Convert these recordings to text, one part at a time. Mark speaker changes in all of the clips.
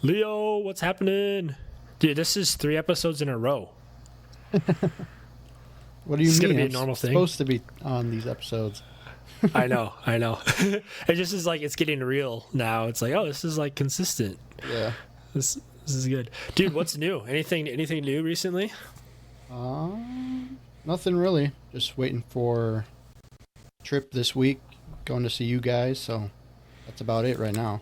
Speaker 1: Leo, what's happening? Dude, this is 3 episodes in a row.
Speaker 2: What do you
Speaker 1: This is
Speaker 2: mean?
Speaker 1: gonna be a
Speaker 2: I'm
Speaker 1: normal thing.
Speaker 2: supposed to be on these episodes.
Speaker 1: I know. It just is like it's getting real now. It's like, oh, this is like consistent.
Speaker 2: Yeah.
Speaker 1: This is good. Dude, what's new? Anything new recently?
Speaker 2: Nothing really. Just waiting for trip this week. Going to see you guys. So that's about it right now.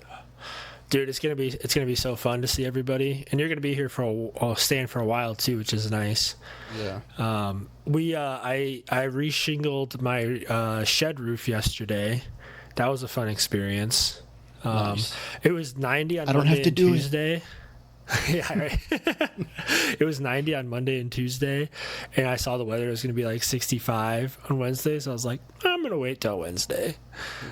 Speaker 1: Dude, it's gonna be so fun to see everybody, and you're gonna be here for staying for a while too, which is nice.
Speaker 2: Yeah.
Speaker 1: I reshingled my shed roof yesterday. That was a fun experience.
Speaker 2: Nice.
Speaker 1: It was 90 on
Speaker 2: I don't
Speaker 1: Monday
Speaker 2: have to
Speaker 1: and
Speaker 2: do it.
Speaker 1: Tuesday. Yeah, right. It was 90 on Monday and Tuesday, and I saw the weather was going to be like 65 on Wednesday, so I was like, I'm going to wait till Wednesday.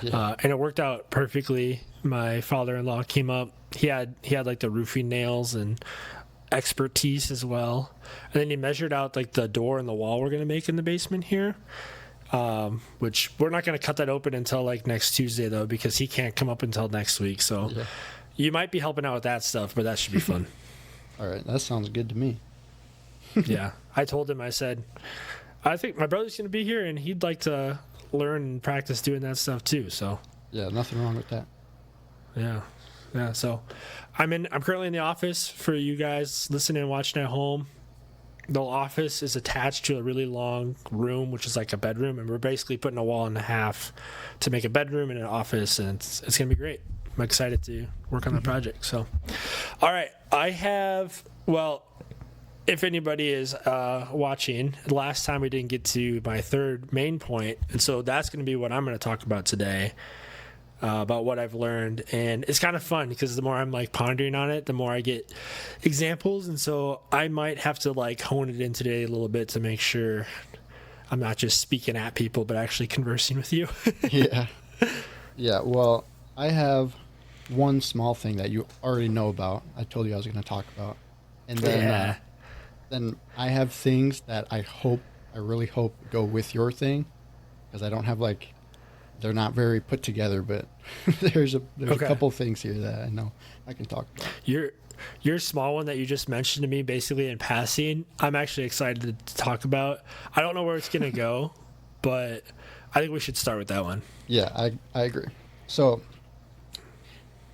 Speaker 2: Yeah.
Speaker 1: And it worked out perfectly. My father-in-law came up. He had like the roofing nails and expertise as well. And then he measured out like the door and the wall we're going to make in the basement here. Which we're not going to cut that open until like next Tuesday though, because he can't come up until next week. So
Speaker 2: Yeah.
Speaker 1: you might be helping out with that stuff, but that should be fun.
Speaker 2: All right. That sounds good to me.
Speaker 1: Yeah. I told him, I said, I think my brother's going to be here and he'd like to learn and practice doing that stuff too. So
Speaker 2: Yeah. Nothing wrong with that.
Speaker 1: yeah. So I'm currently in the office for you guys listening and watching at home. The office is attached to a really long room, which is like a bedroom, and we're basically putting a wall and a half to make a bedroom and an office, and it's going to be great. I'm excited to work on the project. So, all right, if anybody is watching, last time we didn't get to my third main point, and so that's going to be what I'm going to talk about today. About what I've learned, and it's kind of fun because the more I'm like pondering on it, the more I get examples, and so I might have to like hone it in today a little bit to make sure I'm not just speaking at people but actually conversing with you.
Speaker 2: Yeah. Yeah. Well, I have one small thing that you already know about. I told you I was going to talk about, and then then I have things that I really hope go with your thing, because I don't have like. They're not very put together, but there's a couple things here that I know I can talk about.
Speaker 1: Your small one that you just mentioned to me basically in passing, I'm actually excited to talk about. I don't know where it's going to go, but I think we should start with that one.
Speaker 2: Yeah, I agree. So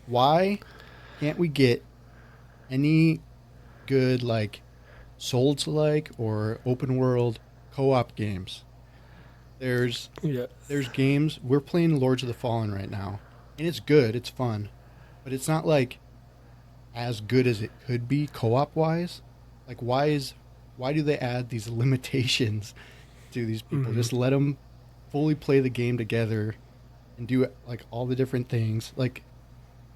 Speaker 2: why can't we get any good like Souls-like or open world co-op games? There's games. We're playing Lords of the Fallen right now, and it's good. It's fun, but it's not like as good as it could be co-op wise. Like, why do they add these limitations to these people?
Speaker 1: Mm-hmm.
Speaker 2: Just let them fully play the game together and do like all the different things. Like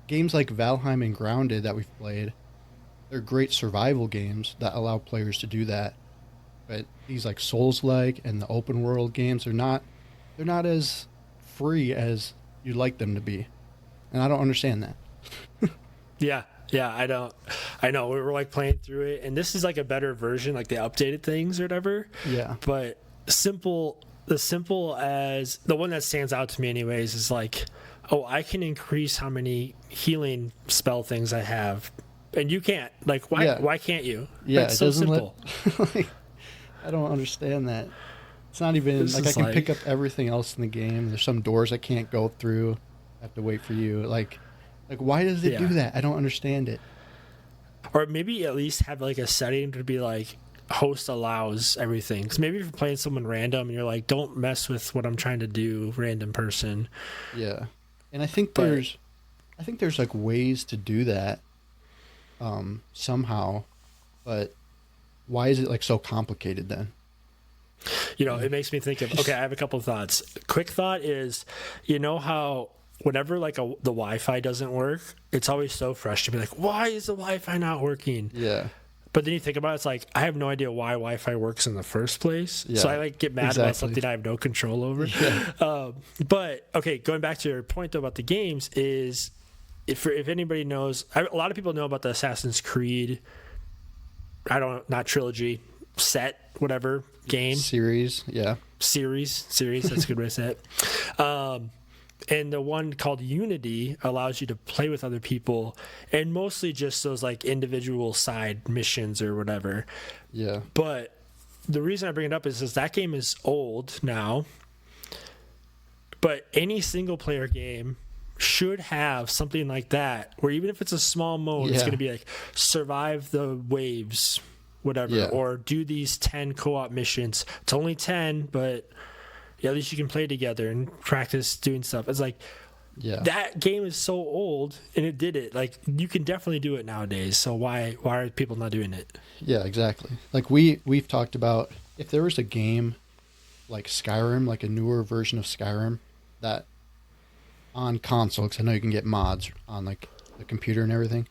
Speaker 2: games like Valheim and Grounded that we've played, they're great survival games that allow players to do that. But these like Souls-like and the open world games they're not as free as you'd like them to be, and I don't understand that.
Speaker 1: Yeah, I don't. I know we were like playing through it, and this is like a better version, like they updated things or whatever.
Speaker 2: Yeah,
Speaker 1: but the simple as the one that stands out to me, anyways, is like, oh, I can increase how many healing spell things I have, and you can't. Like, why?
Speaker 2: Yeah.
Speaker 1: Why can't you?
Speaker 2: Yeah,
Speaker 1: it's
Speaker 2: it
Speaker 1: so
Speaker 2: doesn't
Speaker 1: simple.
Speaker 2: like, I don't understand that. It's not even
Speaker 1: This
Speaker 2: like I
Speaker 1: is
Speaker 2: can
Speaker 1: like-
Speaker 2: pick up everything else in the game. There's some doors I can't go through. I have to wait for you. Like why does it do
Speaker 1: Yeah.
Speaker 2: that? I don't understand it.
Speaker 1: Or maybe at least have like a setting to be like host allows everything. Because maybe if you're playing someone random and you're like, don't mess with what I'm trying to do, random person.
Speaker 2: Yeah, and I think
Speaker 1: But-
Speaker 2: there's like ways to do that, somehow, but why is it like so complicated then?
Speaker 1: You know, it makes me think of, okay, I have a couple of thoughts. Quick thought is, you know how whenever like the Wi-Fi doesn't work, it's always so fresh to be like, why is the Wi-Fi not working?
Speaker 2: Yeah,
Speaker 1: But then you think about it, it's like, I have no idea why Wi-Fi works in the first place.
Speaker 2: Yeah,
Speaker 1: So I like get mad about
Speaker 2: exactly.
Speaker 1: something I have no control over.
Speaker 2: Yeah.
Speaker 1: But okay, going back to your point though about the games is, if anybody knows, a lot of people know about the Assassin's Creed, not trilogy, set, whatever, game.
Speaker 2: series. Yeah,
Speaker 1: Series, that's a good way to say it. And the one called Unity allows you to play with other people, and mostly just those like individual side missions or whatever.
Speaker 2: Yeah.
Speaker 1: But the reason I bring it up is that game is old now, but any single player game should have something like that, where even if it's a small mode, it's going to be like survive the waves, whatever, or do these 10 co-op missions. It's only 10, but at least you can play together and practice doing stuff. It's like, that game is so old, and it did it. Like, you can definitely do it nowadays. So why are people not doing it?
Speaker 2: Yeah, exactly. Like we've talked about, if there was a game like Skyrim, like a newer version of Skyrim, that on console, because I know you can get mods on like the computer and everything.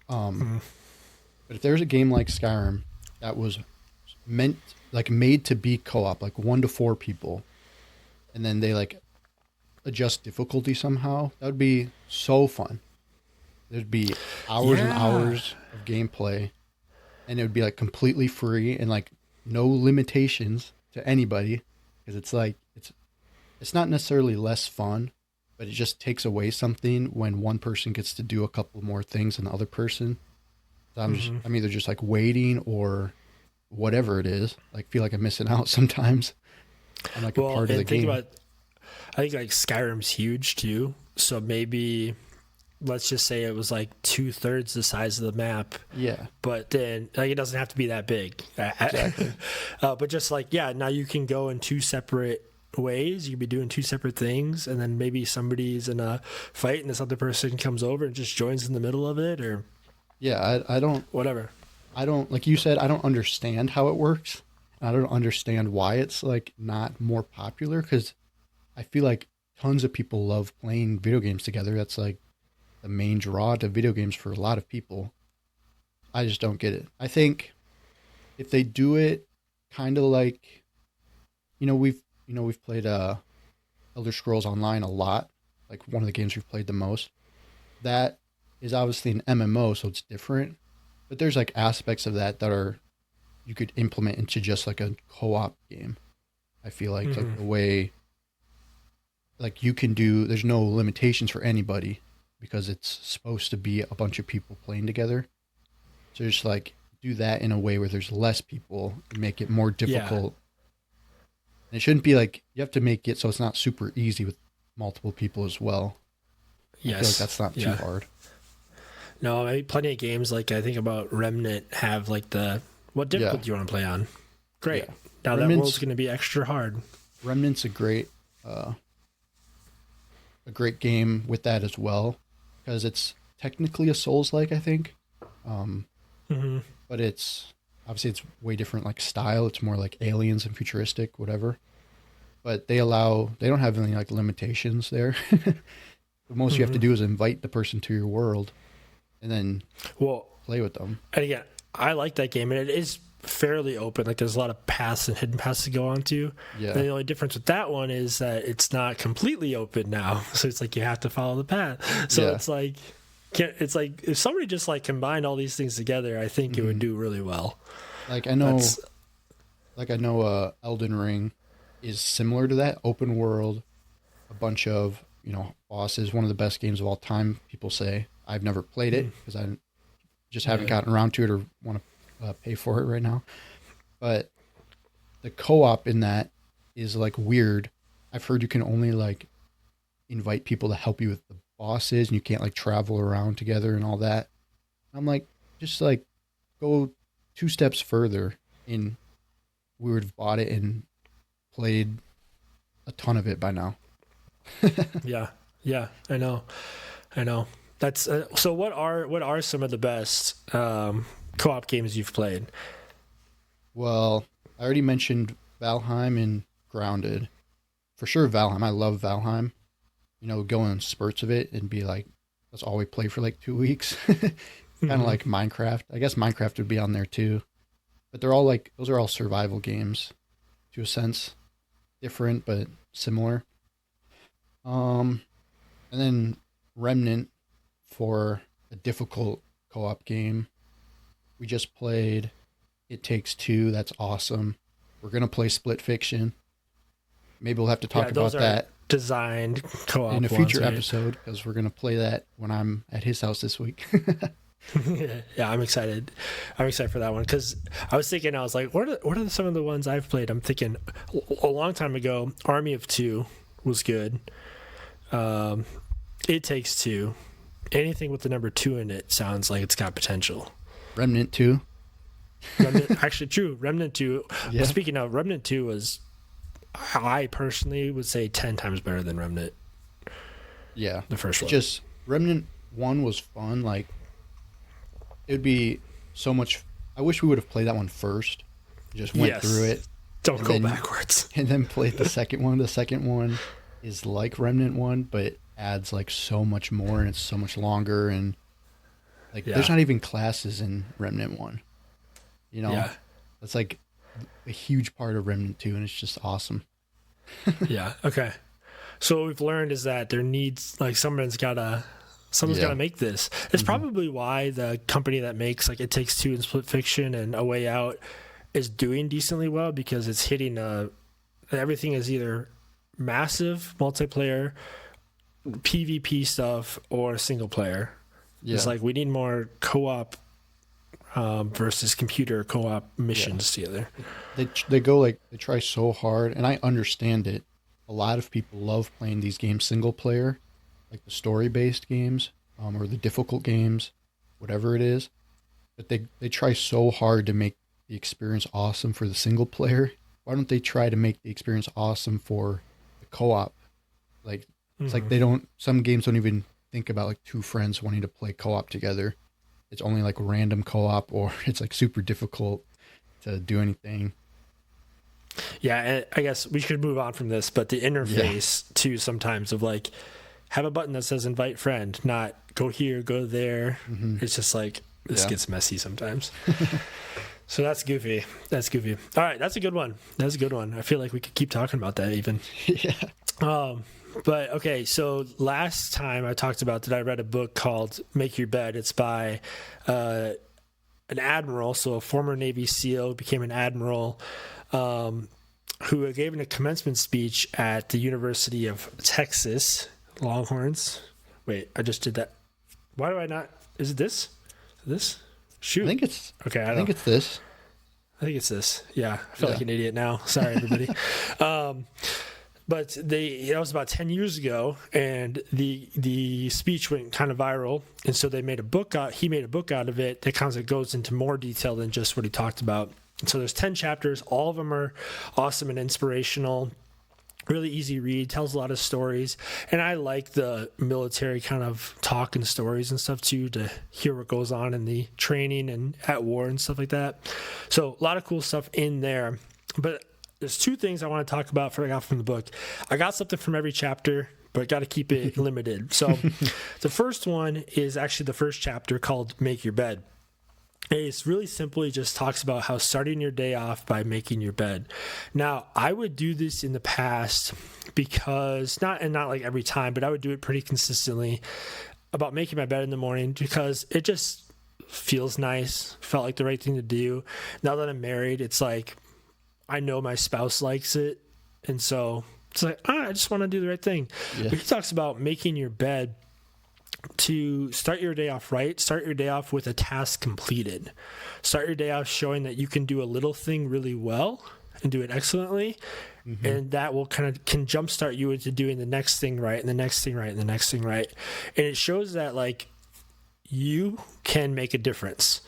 Speaker 2: But if there's a game like Skyrim that was made to be co-op, like 1 to 4 people, and then they like adjust difficulty somehow, that would be so fun. There'd be hours and hours of gameplay, and it would be like completely free and like no limitations to anybody, because it's like it's not necessarily less fun, but it just takes away something when one person gets to do a couple more things than the other person. So I'm either just like waiting or whatever it is. Like, feel like I'm missing out sometimes on like a part of the game.
Speaker 1: I think like Skyrim's huge too. So maybe let's just say it was like 2/3 the size of the map.
Speaker 2: Yeah.
Speaker 1: But then like it doesn't have to be that big.
Speaker 2: Exactly.
Speaker 1: But just like, now you can go in 2 separate ways. You could be doing 2 separate things, and then maybe somebody's in a fight and this other person comes over and just joins in the middle of it, or
Speaker 2: I don't,
Speaker 1: whatever.
Speaker 2: I don't, like you said, I don't understand how it works. I don't understand why it's like not more popular, because I feel like tons of people love playing video games together. That's like the main draw to video games for a lot of people. I just don't get it. I think if they do it kind of like, we've played Elder Scrolls Online a lot, like one of the games we've played the most. That is obviously an MMO, so it's different. But there's like aspects of that are you could implement into just like a co-op game. I feel like the way like you can do, there's no limitations for anybody because it's supposed to be a bunch of people playing together. So just like do that in a way where there's less people and make it more difficult. And it shouldn't be like you have to make it so it's not super easy with multiple people as well.
Speaker 1: Yes.
Speaker 2: I feel like that's not too hard.
Speaker 1: No, I mean, plenty of games like I think about Remnant have like what difficulty do you want to play on? Great.
Speaker 2: Yeah.
Speaker 1: Now that world's going to be extra hard.
Speaker 2: Remnant's a great game with that as well, because it's technically a Souls-like, I think. But it's obviously it's way different like style. It's more like aliens and futuristic, whatever. But they don't have any like limitations there. The most you have to do is invite the person to your world and then play with them.
Speaker 1: And again, I like that game, and it is fairly open. Like there's a lot of paths and hidden paths to go on to.
Speaker 2: Yeah.
Speaker 1: And the only difference with that one is that it's not completely open now. So it's like you have to follow the path. So it's like if somebody just like combined all these things together, I think it would do really well.
Speaker 2: Like I know Elden Ring is similar to that, open world, a bunch of bosses, one of the best games of all time, people say. I've never played it because I just haven't gotten around to it or want to pay for it right now. But the co-op in that is like weird. I've heard you can only like invite people to help you with the bosses, and you can't like travel around together and all that. I'm like, just like go 2 steps further, and we would have bought it and played a ton of it by now.
Speaker 1: Yeah, I know. That's so. What are some of the best co-op games you've played?
Speaker 2: Well, I already mentioned Valheim and Grounded. For sure, Valheim. I love Valheim. Go in spurts of it and be like, that's all we play for like 2 weeks. Kind of like Minecraft. I guess Minecraft would be on there too. But they're all like, those are all survival games to a sense. Different, but similar. And then Remnant for a difficult co-op game. We just played It Takes Two. That's awesome. We're going to play Split Fiction. Maybe we'll have to talk about that
Speaker 1: designed co-op
Speaker 2: in a
Speaker 1: ones,
Speaker 2: future
Speaker 1: right?
Speaker 2: episode, because we're gonna play that when I'm at his house this week.
Speaker 1: Yeah, I'm excited. I'm excited for that one because I was thinking, I was like, what are some of the ones I've played? I'm thinking a long time ago, Army of Two was good. It Takes Two. Anything with the number two in it sounds like it's got potential.
Speaker 2: Remnant 2.
Speaker 1: Actually, true. Remnant 2.
Speaker 2: Yeah.
Speaker 1: Speaking of, Remnant 2 was, I personally would say 10 times better than Remnant,
Speaker 2: Yeah.
Speaker 1: the first one.
Speaker 2: Just Remnant 1 was fun. Like, it would be so much. I wish we would have played that one first. Just went
Speaker 1: Yes.
Speaker 2: through it
Speaker 1: Don't
Speaker 2: and
Speaker 1: go
Speaker 2: then-
Speaker 1: backwards.
Speaker 2: and then played the second one. The second one is like Remnant 1, but it adds like so much more and it's so much longer. And like, there's
Speaker 1: Yeah.
Speaker 2: not even classes in Remnant 1. You know,
Speaker 1: Yeah.
Speaker 2: that's like a huge part of Remnant 2, and it's just awesome.
Speaker 1: Yeah. Okay. So what we've learned is that there needs, like, someone's got to make this. It's probably why the company that makes like It Takes Two and Split Fiction and A Way Out is doing decently well, because it's hitting everything is either massive multiplayer, PvP stuff, or single player.
Speaker 2: Yeah.
Speaker 1: It's like we need more co-op versus computer co-op missions together.
Speaker 2: They go like, they try so hard, and I understand it. A lot of people love playing these games single player, like the story based games, or the difficult games, whatever it is. But they try so hard to make the experience awesome for the single player. Why don't they try to make the experience awesome for the co-op? Like, it's like some games don't even think about like two friends wanting to play co-op together. It's only like random co-op, or it's like super difficult to do anything.
Speaker 1: Yeah, and I guess we should move on from this, but the interface too, sometimes, of like, have a button that says invite friend, not go here, go there. It's just like, this
Speaker 2: Yeah.
Speaker 1: gets messy sometimes. So that's goofy. That's goofy. All right, that's a good one. That's a good one. I feel like we could keep talking about that even.
Speaker 2: Yeah.
Speaker 1: But okay, so last time I talked about that I read a book called Make Your Bed. It's by an admiral, so a former Navy SEAL, became an admiral, who gave a commencement speech at the University of Texas Longhorns. Wait, I just did that. Why do I not? Is it this? This? Shoot.
Speaker 2: I think it's
Speaker 1: Okay,
Speaker 2: I think it's this.
Speaker 1: I think it's this. Yeah, I feel
Speaker 2: Yeah.
Speaker 1: like an idiot now. Sorry, everybody. But that was about 10 years ago, and the speech went kind of viral, and so they made a book out. He made a book out of it that kind of goes into more detail than just what he talked about. And so there's 10 chapters. All of them are awesome and inspirational. Really easy read, tells a lot of stories, and I like the military kind of talk and stories and stuff too, to hear what goes on in the training and at war and stuff like that. So a lot of cool stuff in there. But there's two things I want to talk about I got from the book. I got something from every chapter, but got to keep it limited. So the first one is actually the first chapter, called Make Your Bed. It's really simply just talks about how starting your day off by making your bed. Now, I would do this in the past because not like every time, but I would do it pretty consistently about making my bed in the morning, because it just feels nice, felt like the right thing to do. Now that I'm married, it's like I know my spouse likes it, and so it's like, I just want to do the right thing.
Speaker 2: Yeah.
Speaker 1: But he talks about making your bed to start your day off right. Start your day off with a task completed. Start your day off showing that you can do a little thing really well and do it excellently, and that will can jumpstart you into doing the next thing right, and the next thing right, and the next thing right. And it shows that like you can make a difference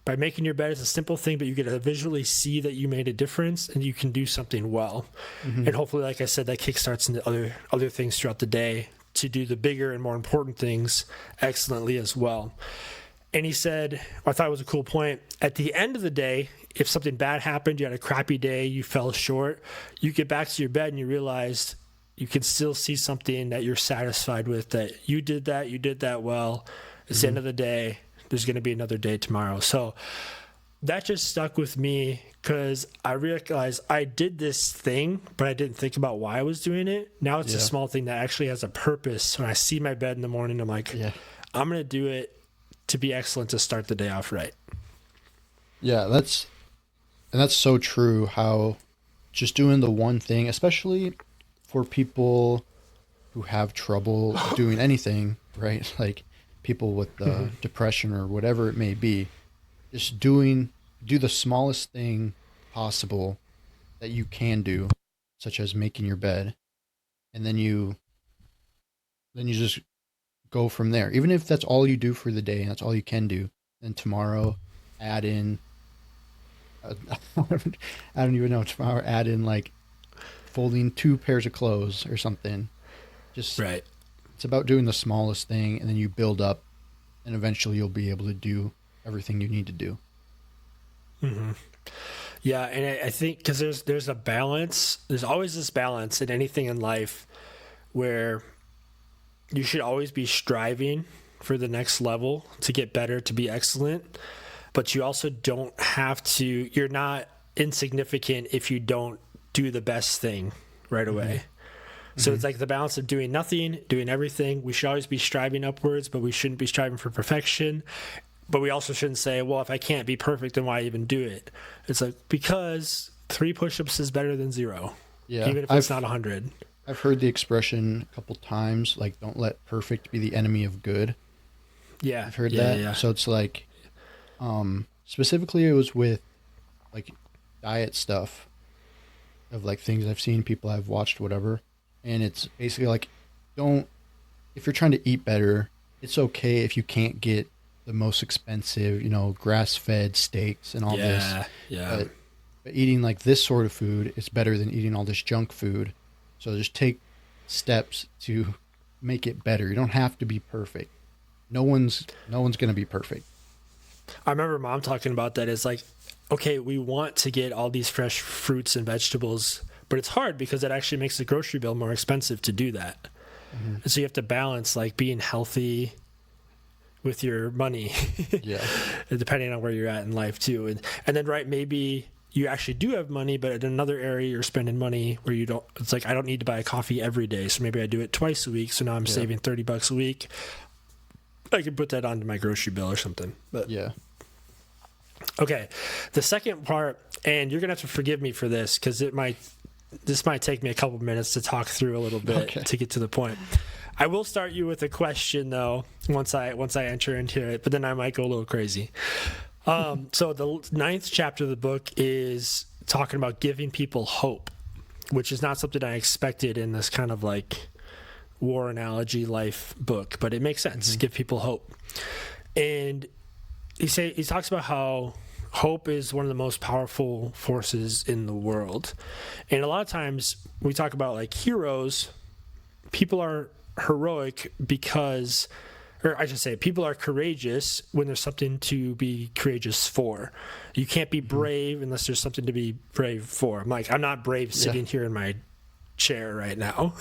Speaker 1: by making your bed. It's a simple thing, but you get to visually see that you made a difference and you can do something well. And hopefully, like I said, that kickstarts into other things throughout the day to do the bigger and more important things excellently as well. And he said, I thought it was a cool point, at the end of the day, if something bad happened, you had a crappy day, you fell short, you get back to your bed and you realized you can still see something that you're satisfied with, that you did that well. It's the end of the day. There's going to be another day tomorrow. So that just stuck with me, because I realized I did this thing, but I didn't think about why I was doing it. Now it's a small thing that actually has a purpose. When I see my bed in the morning, I'm like, I'm going to do it to be excellent, to start the day off right.
Speaker 2: Yeah, that's so true, how just doing the one thing, especially for people who have trouble doing anything, right? Like people with depression or whatever it may be, just do the smallest thing possible that you can do, such as making your bed, and then you just go from there. Even if that's all you do for the day and that's all you can do, then tomorrow add in I don't even know, tomorrow add in like folding 2 pairs of clothes or something. Just
Speaker 1: Right.
Speaker 2: it's about doing the smallest thing, and then you build up, and eventually you'll be able to do everything you need to do.
Speaker 1: Yeah, and I think because there's a balance. There's always this balance in anything in life where you should always be striving for the next level to get better, to be excellent. But you also don't have to. You're not insignificant if you don't do the best thing right away. So it's like the balance of doing nothing, doing everything. We should always be striving upwards, but we shouldn't be striving for perfection. But we also shouldn't say, well, if I can't be perfect, then why even do it? It's like, because 3 push-ups is better than 0,
Speaker 2: Yeah,
Speaker 1: even if it's not 100.
Speaker 2: I've heard the expression a couple times, like "don't let perfect be the enemy of good."
Speaker 1: Yeah,
Speaker 2: I've heard
Speaker 1: yeah,
Speaker 2: that.
Speaker 1: Yeah.
Speaker 2: So it's like, specifically, it was with like diet stuff of like things I've seen, people I've watched, whatever. And it's basically like, don't, if you're trying to eat better, it's okay if you can't get the most expensive, grass fed steaks and all this.
Speaker 1: Yeah.
Speaker 2: But eating like this sort of food is better than eating all this junk food. So just take steps to make it better. You don't have to be perfect. No one's going to be perfect.
Speaker 1: I remember Mom talking about that. It's like, okay, we want to get all these fresh fruits and vegetables, but it's hard because it actually makes the grocery bill more expensive to do that. And so you have to balance like being healthy with your money,
Speaker 2: Yeah.
Speaker 1: depending on where you're at in life too. And then, right, maybe you actually do have money, but in another area you're spending money where you don't, it's like, I don't need to buy a coffee every day. So maybe I do it twice a week. So now I'm saving $30 a week. I can put that onto my grocery bill or something. But
Speaker 2: Yeah.
Speaker 1: okay, the second part, and you're gonna have to forgive me for this because this might take me a couple minutes to talk through a little bit to get to the point. I will start you with a question though once I enter into it, but then I might go a little crazy. So the 9th chapter of the book is talking about giving people hope, which is not something I expected in this kind of like war analogy life book, but it makes sense. Give people hope. And he talks about how hope is one of the most powerful forces in the world. And a lot of times we talk about like heroes, people are heroic because, or I should say, people are courageous when there's something to be courageous for. You can't be brave unless there's something to be brave for. I'm not brave sitting here in my chair right now.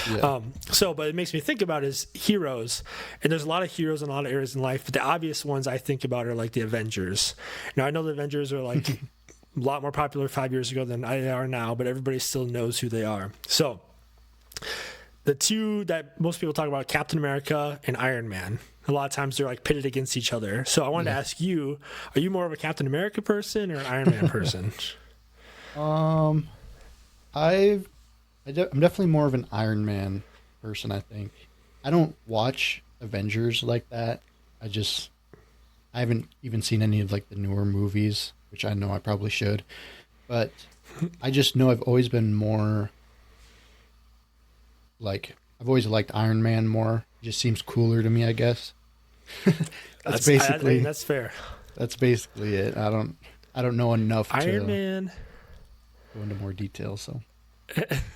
Speaker 1: But it makes me think about is heroes, and there's a lot of heroes in a lot of areas in life, but the obvious ones I think about are like the Avengers. Now I know the Avengers are like a lot more popular 5 years ago than they are now, but everybody still knows who they are. So the two that most people talk about, Captain America and Iron Man, a lot of times they're like pitted against each other. So I wanted to ask you, are you more of a Captain America person or an Iron Man person?
Speaker 2: I'm definitely more of an Iron Man person, I think. I don't watch Avengers like that. I haven't even seen any of like the newer movies, which I know I probably should. But I just know I've always been more like, I've always liked Iron Man more. It just seems cooler to me, I guess. That's
Speaker 1: fair.
Speaker 2: That's basically it. I don't know enough
Speaker 1: Iron
Speaker 2: to
Speaker 1: Man
Speaker 2: go into more detail, so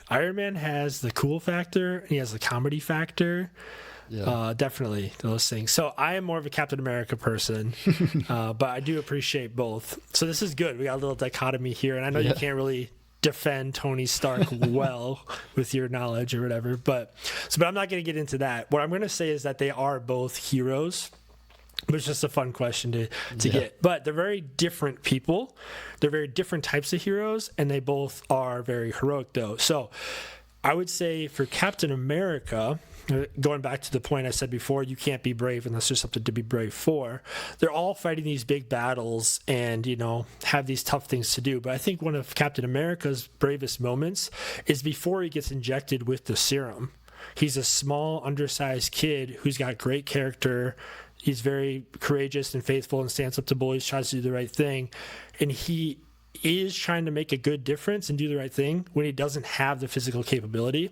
Speaker 1: Iron Man has the cool factor and he has the comedy factor. Definitely those things. So I am more of a Captain America person, but I do appreciate both. So this is good. We got a little dichotomy here, and I know you can't really defend Tony Stark well with your knowledge or whatever, but I'm not going to get into that. What I'm going to say is that they are both heroes. It's just a fun question to get. But they're very different people. They're very different types of heroes, and they both are very heroic, though. So I would say for Captain America, going back to the point I said before, you can't be brave unless there's something to be brave for. They're all fighting these big battles and, have these tough things to do. But I think one of Captain America's bravest moments is before he gets injected with the serum. he's a small, undersized kid who's got great character. He's very courageous and faithful and stands up to bullies, tries to do the right thing. And he is trying to make a good difference and do the right thing when he doesn't have the physical capability.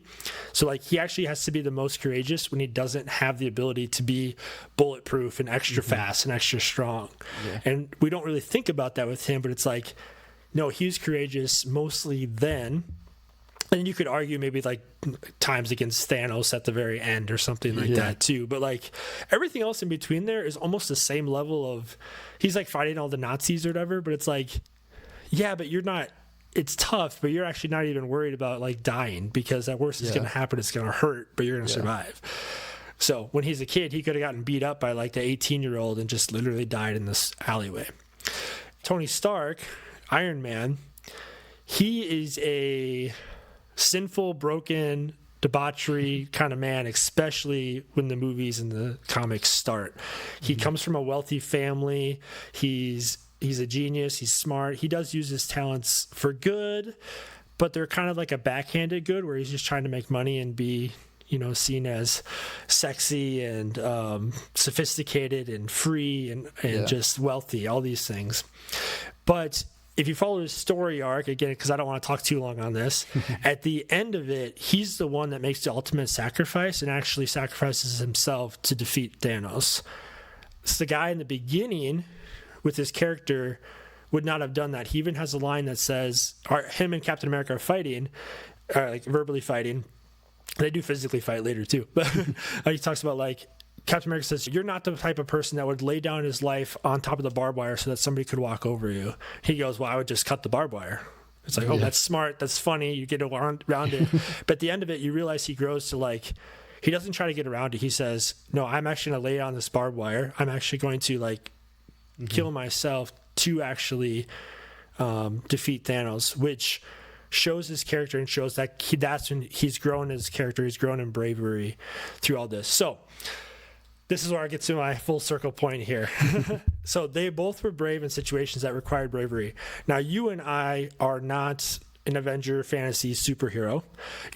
Speaker 1: So like he actually has to be the most courageous when he doesn't have the ability to be bulletproof and extra fast and extra strong. Yeah. And we don't really think about that with him, but it's like, no, he was courageous mostly then. And you could argue maybe like times against Thanos at the very end or something like that too. But like everything else in between there is almost the same level of, he's like fighting all the Nazis or whatever, but it's like, yeah, but you're not, it's tough, but you're actually not even worried about like dying, because at worst it's going to happen. It's going to hurt, but you're going to survive. So when he's a kid, he could have gotten beat up by like the 18-year-old and just literally died in this alleyway. Tony Stark, Iron Man, he is a sinful, broken, debauchery kind of man, especially when the movies and the comics start. He comes from a wealthy family. He's a genius. He's smart. He does use his talents for good, but they're kind of like a backhanded good where he's just trying to make money and be, you know, seen as sexy and sophisticated and free and just wealthy, all these things. But if you follow his story arc, again, because I don't want to talk too long on this, at the end of it, he's the one that makes the ultimate sacrifice and actually sacrifices himself to defeat Thanos. It's the guy in the beginning with his character would not have done that. He even has a line that says, him and Captain America are fighting, like verbally fighting. They do physically fight later too. But he talks about like, Captain America says, you're not the type of person that would lay down his life on top of the barbed wire so that somebody could walk over you. He goes, well, I would just cut the barbed wire. It's like, oh, that's smart. That's funny. You get around it. But at the end of it, you realize he grows to like, he doesn't try to get around it. He says, no, I'm actually going to lay on this barbed wire. I'm actually going to like kill myself to actually defeat Thanos, which shows his character and shows that that's when he's grown as character. He's grown in bravery through all this. So this is where I get to my full circle point here. So they both were brave in situations that required bravery. Now, you and I are not an Avenger fantasy superhero.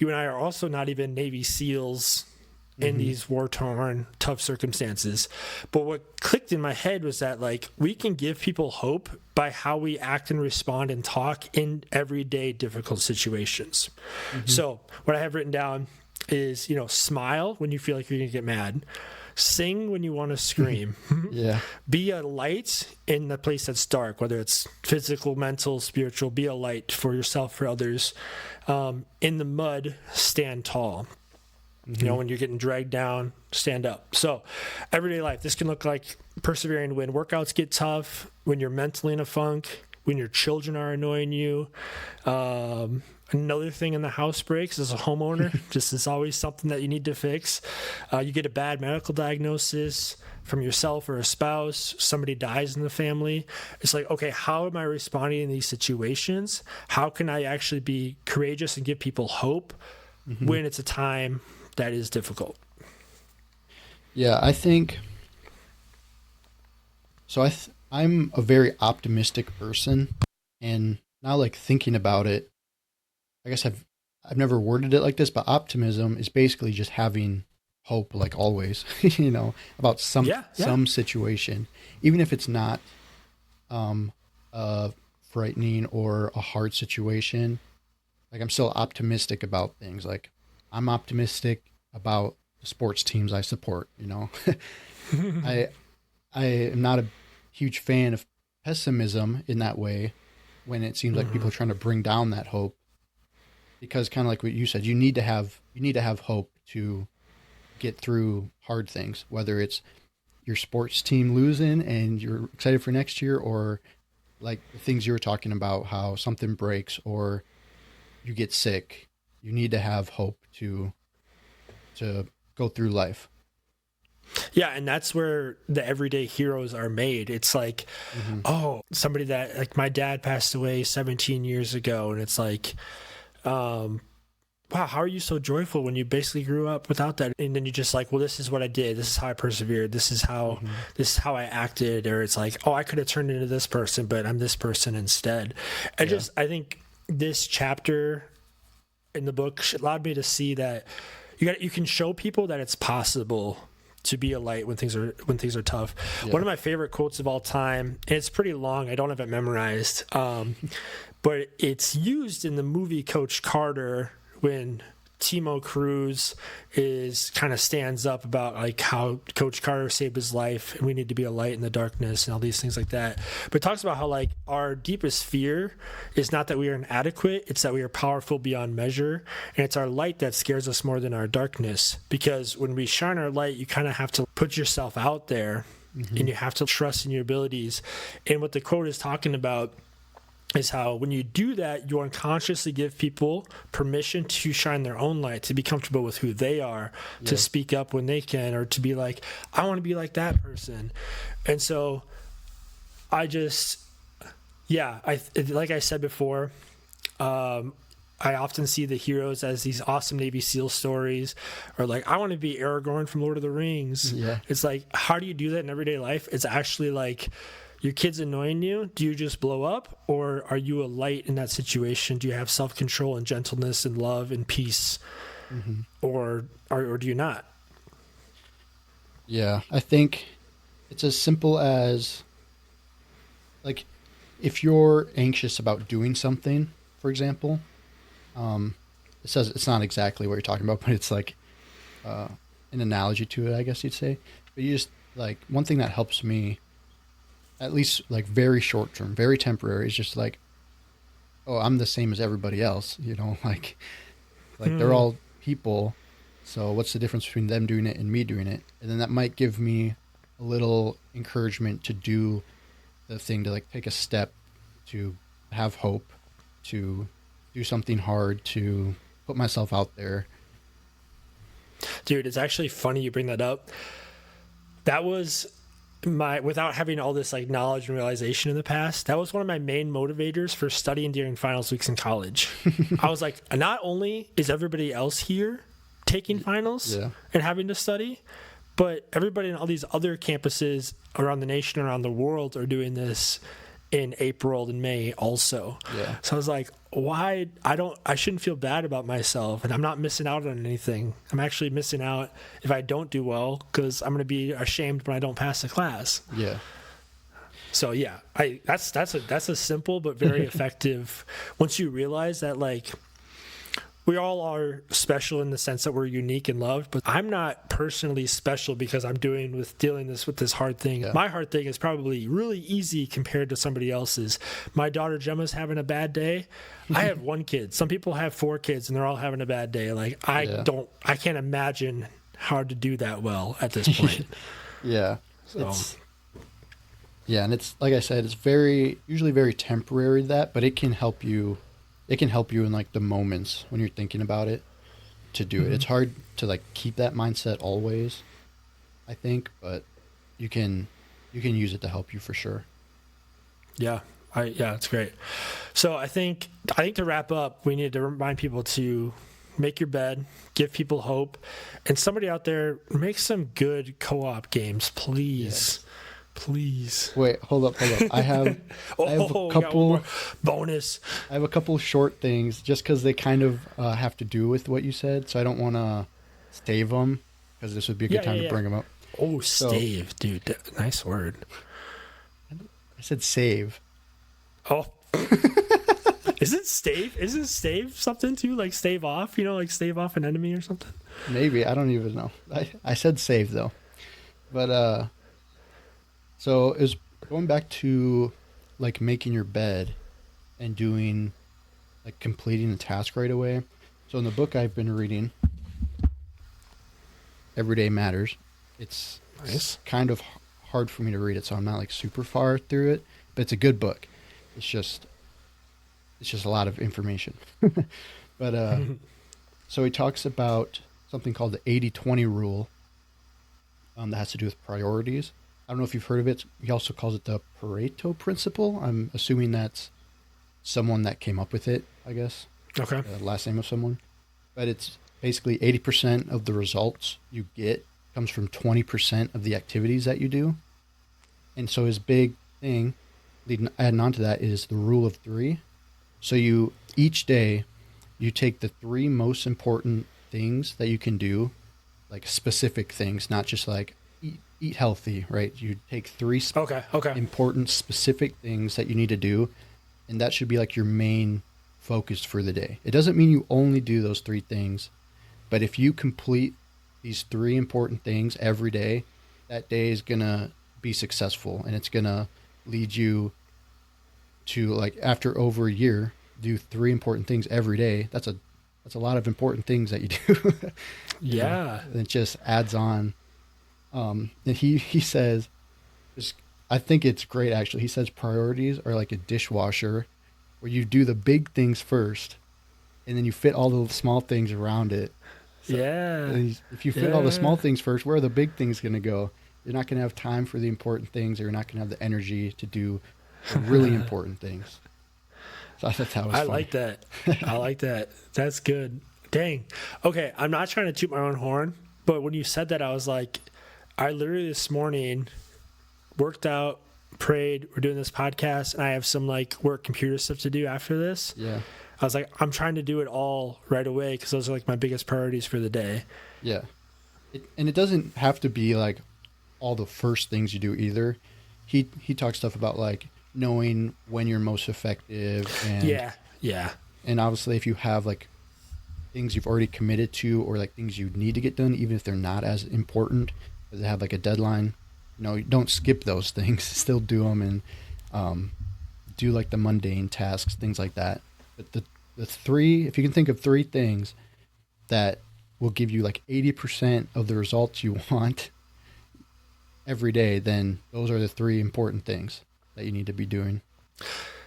Speaker 1: You and I are also not even Navy SEALs in these war-torn, tough circumstances. But what clicked in my head was that, like, we can give people hope by how we act and respond and talk in everyday difficult situations. So what I have written down is, you know, smile when you feel like you're going to get mad. Sing when you want to scream. Be a light in the place that's dark, whether it's physical, mental, spiritual. Be a light for yourself, for others. In the mud, stand tall. You know, when you're getting dragged down, stand up. So everyday life, this can look like persevering when workouts get tough, when you're mentally in a funk, when your children are annoying you. Another thing in the house breaks as a homeowner, just is always something that you need to fix. You get a bad medical diagnosis from yourself or a spouse, somebody dies in the family. It's like, okay, how am I responding in these situations? How can I actually be courageous and give people hope when it's a time that is difficult?
Speaker 2: Yeah, I think so. I'm a very optimistic person, and now like thinking about it, I guess I've never worded it like this, but optimism is basically just having hope, like always, you know, about some situation, even if it's not frightening or a hard situation. Like I'm still optimistic about things. Like I'm optimistic about the sports teams I support. You know, I am not a huge fan of pessimism in that way when it seems like people are trying to bring down that hope. Because kind of like what you said, you need to have hope to get through hard things, whether it's your sports team losing and you're excited for next year, or like the things you were talking about, how something breaks or you get sick. You need to have hope to go through life.
Speaker 1: Yeah, and that's where the everyday heroes are made. It's like, oh, somebody that, like, my dad passed away 17 years ago, and it's like, wow, how are you so joyful when you basically grew up without that? And then you're just like, well, this is what I did. This is how I persevered. This is how I acted. Or it's like, oh, I could have turned into this person, but I'm this person instead. I think this chapter in the book allowed me to see that you can show people that it's possible to be a light when things are tough. Yeah. One of my favorite quotes of all time, and it's pretty long, I don't have it memorized, but it's used in the movie Coach Carter when Timo Cruz stands up about like how Coach Carter saved his life and we need to be a light in the darkness and all these things like that. But it talks about how like our deepest fear is not that we are inadequate, it's that we are powerful beyond measure, and it's our light that scares us more than our darkness. Because when we shine our light, you kind of have to put yourself out there, and you have to trust in your abilities. And what the quote is talking about is how when you do that, you unconsciously give people permission to shine their own light, to be comfortable with who they are, to speak up when they can, or to be like, I want to be like that person. And so like I said before, I often see the heroes as these awesome Navy SEAL stories, or like, I want to be Aragorn from Lord of the Rings. Yeah. It's like, how do you do that in everyday life? It's actually like, your kid's annoying you, do you just blow up, or are you a light in that situation? Do you have self-control and gentleness and love and peace, or do you not?
Speaker 2: Yeah, I think it's as simple as, like, if you're anxious about doing something, for example, it says it's not exactly what you're talking about, but it's like an analogy to it, I guess you'd say. But you just, like, one thing that helps me, at least like very short term, very temporary, is just like, oh, I'm the same as everybody else, like they're all people. So what's the difference between them doing it and me doing it? And then that might give me a little encouragement to do the thing, to like take a step, to have hope, to do something hard, to put myself out there.
Speaker 1: Dude, it's actually funny you bring that up. That was without having all this like knowledge and realization in the past, that was one of my main motivators for studying during finals weeks in college. I was like, not only is everybody else here taking finals and having to study, but everybody in all these other campuses around the nation, around the world, are doing this in April and May also. Yeah. So I was like, why? I shouldn't feel bad about myself, and I'm not missing out on anything. I'm actually missing out if I don't do well, because I'm going to be ashamed when I don't pass the class. Yeah. So yeah, that's a simple but very effective. Once you realize that, like, we all are special in the sense that we're unique and loved, but I'm not personally special because I'm dealing with this hard thing. Yeah. My hard thing is probably really easy compared to somebody else's. My daughter Gemma's having a bad day. I have one kid. Some people have 4 kids and they're all having a bad day. Like, I can't imagine how to do that well at this point.
Speaker 2: Yeah. So. And it's, like I said, it's usually very temporary, but it can help you. It can help you in like the moments when you're thinking about it to do it. It's hard to like keep that mindset always, I think, but you can use it to help you for sure.
Speaker 1: Yeah. It's great. So I think to wrap up, we need to remind people to make your bed, give people hope, and somebody out there, make some good co-op games, please. Yes. Please.
Speaker 2: Wait, hold up. I have a couple
Speaker 1: bonus.
Speaker 2: I have a couple short things just because they kind of have to do with what you said, so I don't want to stave them, because this would be a good time to bring them up.
Speaker 1: Oh, stave, dude. Nice word.
Speaker 2: I said save.
Speaker 1: Oh. Isn't stave something too? Like stave off? Like stave off an enemy or something?
Speaker 2: Maybe. I don't even know. I said save, though. But, so it was going back to like making your bed and doing like completing the task right away. So in the book I've been reading, Everyday Matters, it's kind of hard for me to read it, so I'm not like super far through it, but it's a good book. It's just a lot of information. But so he talks about something called the 80-20 rule that has to do with priorities. I don't know if you've heard of it. He also calls it the Pareto principle. I'm assuming that's someone that came up with it, I guess.
Speaker 1: Okay.
Speaker 2: The last name of someone. But it's basically 80% of the results you get comes from 20% of the activities that you do. And so his big thing, adding on to that, is the rule of 3. So each day, you take the 3 most important things that you can do, like specific things, not just like eat healthy, right? You take three
Speaker 1: Okay.
Speaker 2: important specific things that you need to do, and that should be like your main focus for the day. It doesn't mean you only do those three things, but if you complete these three important things every day, that day is gonna be successful, and it's gonna lead you to, like, after over a year, do three important things every day. That's a lot of important things that you do.
Speaker 1: Yeah.
Speaker 2: And it just adds on. And he says, I think it's great actually. He says priorities are like a dishwasher, where you do the big things first, and then you fit all the small things around it. So,
Speaker 1: Yeah.
Speaker 2: if you fit all the small things first, where are the big things going to go? You're not going to have time for the important things, or you're not going to have the energy to do the really important things. So I thought that was funny.
Speaker 1: Like that. I like that. That's good. Dang. Okay, I'm not trying to toot my own horn, but when you said that, I was like, I literally this morning worked out, prayed, we're doing this podcast, and I have some like work computer stuff to do after this.
Speaker 2: Yeah.
Speaker 1: I was like, I'm trying to do it all right away because those are like my biggest priorities for the day.
Speaker 2: Yeah. And it doesn't have to be like all the first things you do either. He talks stuff about like knowing when you're most effective, and
Speaker 1: yeah.
Speaker 2: And obviously if you have like things you've already committed to, or like things you need to get done, even if they're not as important, but they have like a deadline, don't skip those things. Still do them, and do like the mundane tasks, things like that. But the three, if you can think of three things that will give you like 80% of the results you want every day, then those are the three important things that you need to be doing.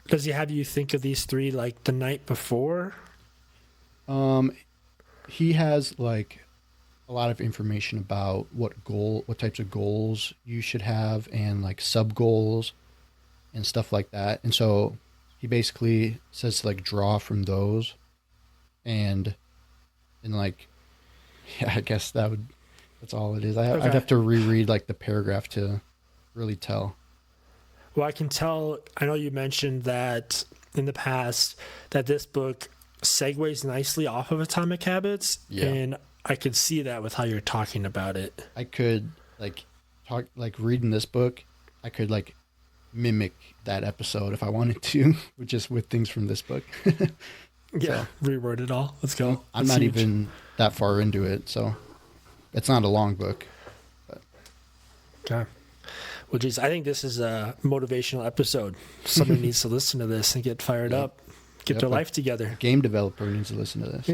Speaker 1: Does he have you think of these three like the night before?
Speaker 2: He has like a lot of information about what types of goals you should have, and like sub goals and stuff like that. And so he basically says to like draw from those, and like, yeah, I guess that's all it is. I'd have to reread like the paragraph to really tell.
Speaker 1: Well, I can tell, I know you mentioned that in the past that this book segues nicely off of Atomic Habits.
Speaker 2: Yeah.
Speaker 1: And I could see that with how you're talking about it.
Speaker 2: I could reading this book, I could like mimic that episode if I wanted to, just with things from this book.
Speaker 1: Yeah. So, reword it all. Let's go.
Speaker 2: I'm not even that far into it, so it's not a long book. But.
Speaker 1: Okay. Well, geez, I think this is a motivational episode. Somebody needs to listen to this and get fired up, get their life together.
Speaker 2: A game developer needs to listen to this.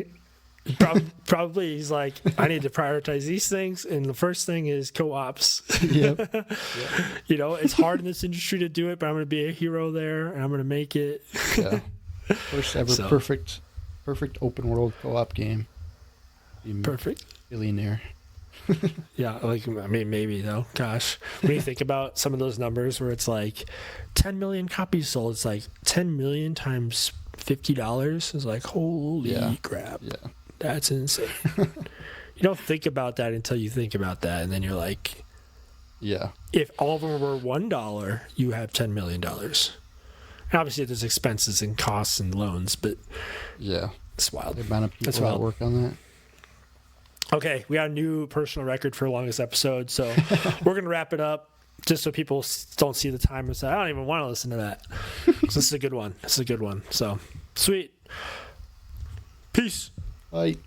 Speaker 1: Probably he's like, I need to prioritize these things, and the first thing is co-ops.
Speaker 2: Yep.
Speaker 1: It's hard in this industry to do it, but I'm going to be a hero there, and I'm going to make it.
Speaker 2: Yeah. First ever perfect open world co-op game.
Speaker 1: Perfect.
Speaker 2: Billionaire.
Speaker 1: Yeah, maybe though. Gosh, when you think about some of those numbers where it's like 10 million copies sold, it's like 10 million times $50 is like, holy crap.
Speaker 2: Yeah.
Speaker 1: That's insane. You don't think about that until you think about that, and then you're like,
Speaker 2: yeah.
Speaker 1: If all of them were $1, you have $10 million. And obviously, there's expenses and costs and loans, but
Speaker 2: yeah,
Speaker 1: it's wild.
Speaker 2: The amount of people that work on that.
Speaker 1: Okay, we got a new personal record for longest episode, so we're gonna wrap it up just so people don't see the time and say, I don't even want to listen to that. So this is a good one. So sweet. Peace.
Speaker 2: Bye.